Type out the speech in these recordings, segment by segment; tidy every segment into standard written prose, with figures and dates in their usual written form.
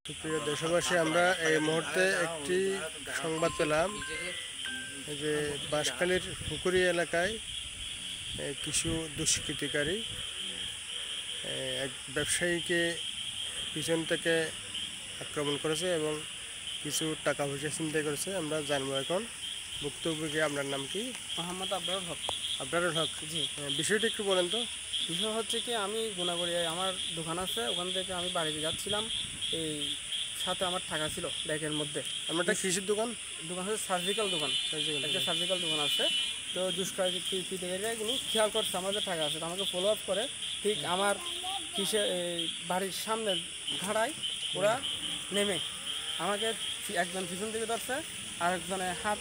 সুপ্রিয় দেশবাসী, আমরা এই মুহূর্তে একটি সংবাদ পেলাম যে বাঁশখালীর পুকুরি এলাকায় কিছু দুষ্কৃতিকারী এক ব্যবসায়ীকে পিছন থেকে আক্রমণ করেছে এবং কিছু টাকা পয়সা ছিনতাই করেছে। আমরা জানবো এখন ভুক্তভোগী। আপনার নাম কি? মোহাম্মদ আবরারুল হক। আবরারুল হক, জি। বিষয়টা একটু বলেন তো। বিষয় হচ্ছে কি, আমি গুণাগড়িয়ায় আমার দোকান আছে, ওখান থেকে আমি বাড়িতে যাচ্ছিলাম। এই সাথে আমার টাকা ছিল ব্যাগের মধ্যে। আমার একটা কৃষির দোকান হচ্ছে সার্জিক্যাল দোকান, একটা সার্জিক্যাল দোকান আছে। তো দুষ্কৃতিকারীরা এগুলো খেয়াল করছে আমাদের টাকা আছে, তো আমাকে ফলো আপ করে ঠিক আমার বাড়ির সামনে ঘাড়ায় ওরা নেমে আমাকে একজন পিছন থেকে ধরছে, আরেকজনের হাত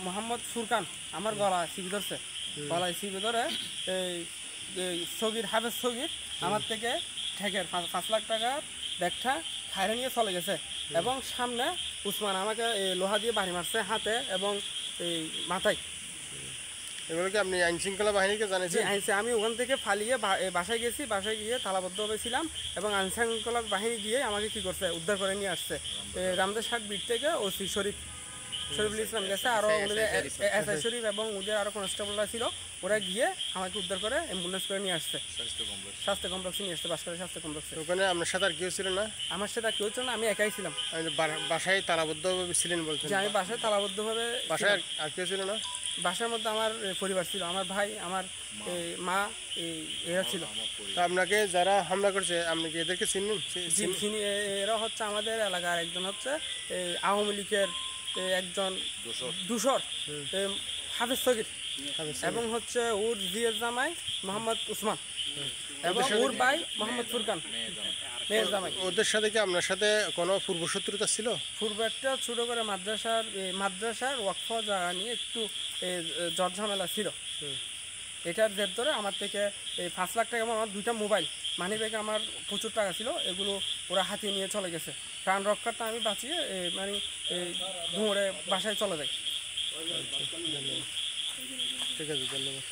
মোহাম্মদ ফুরকান আমার গলায় চিপে ধরছে। গলায় চিপে ধরে সগির হাফেজ সগির আমার থেকে ঠেকের 5 লাখ টাকার ব্যাগটা খাইরে নিয়ে চলে গেছে। এবং সামনে উসমান আমাকে লোহা দিয়ে বাড়ি মারছে হাতে এবং এই মাথায়। এগুলো কি আপনি আইন শৃঙ্খলা বাহিনীকে জানিয়েছেন? আমি ওখান থেকে ফালিয়ে বাসায় গেছি, বাসায় গিয়ে তালাবদ্ধভাবে ছিলাম এবং আইন শৃঙ্খলা বাহিনী গিয়ে আমাকে কী করছে, উদ্ধার করে নিয়ে আসছে রামদের ষাট বিট থেকে ওসি শরীফুল ইসলাম গেছে, আরও এসআই শরীফ এবং ওদের আরও কনস্টেবলরা ছিল। ওরা গিয়ে আমাকে উদ্ধার করে অ্যাম্বুলেন্স করে নিয়ে আসছে, স্বাস্থ্য কমপ্লেক্সে নিয়ে আসছে, বাঁশখালী স্বাস্থ্য কমপ্লেক্সে। ওখানে আপনার সাথে আর কেউ ছিল না? আমার সাথে কেউ ছিল না, আমি একাই ছিলাম। বাসায় তালাবদ্ধভাবে ছিলেন বলছেন? যে আমি বাসায় তালাবদ্ধভাবে। বাসায় আর কেউ ছিল না? বাসার মধ্যে আমার পরিবার ছিল, আমার ভাই, আমার মা, এরা ছিল। আপনাকে যারা হামলা করছে আপনি কি এদেরকে চিনেন? চিনি। এরা হচ্ছে আমাদের এলাকার একজন হচ্ছে আওয়ামী লীগের একজন দূষর হাফেজ সগির, এবং হচ্ছে ওর জিয়ের জামাই মোহাম্মদ উসমান, এবং ওর ভাই মোহাম্মদ ফুরকান মেয়ের জামাই। ওদের সাথে কি আপনার সাথে কোনো পূর্ব শত্রুতা ছিল? পূর্ব একটা ছোটো করে মাদ্রাসার ওয়াকফ জায়গা নিয়ে একটু ঝড় ঝামেলা ছিল। এটার জের ধরে আমার থেকে 5 লাখ টাকা, আমার 2টা মোবাইল, মানি ব্যাগে আমার প্রচুর টাকা ছিল, এগুলো ওরা হাতিয়ে নিয়ে চলে গেছে। প্রাণ রক্ষাটা আমি বাঁচিয়ে মানে দৌড়ে বাসায় চলে যাই। ঠিক আছে, ধন্যবাদ।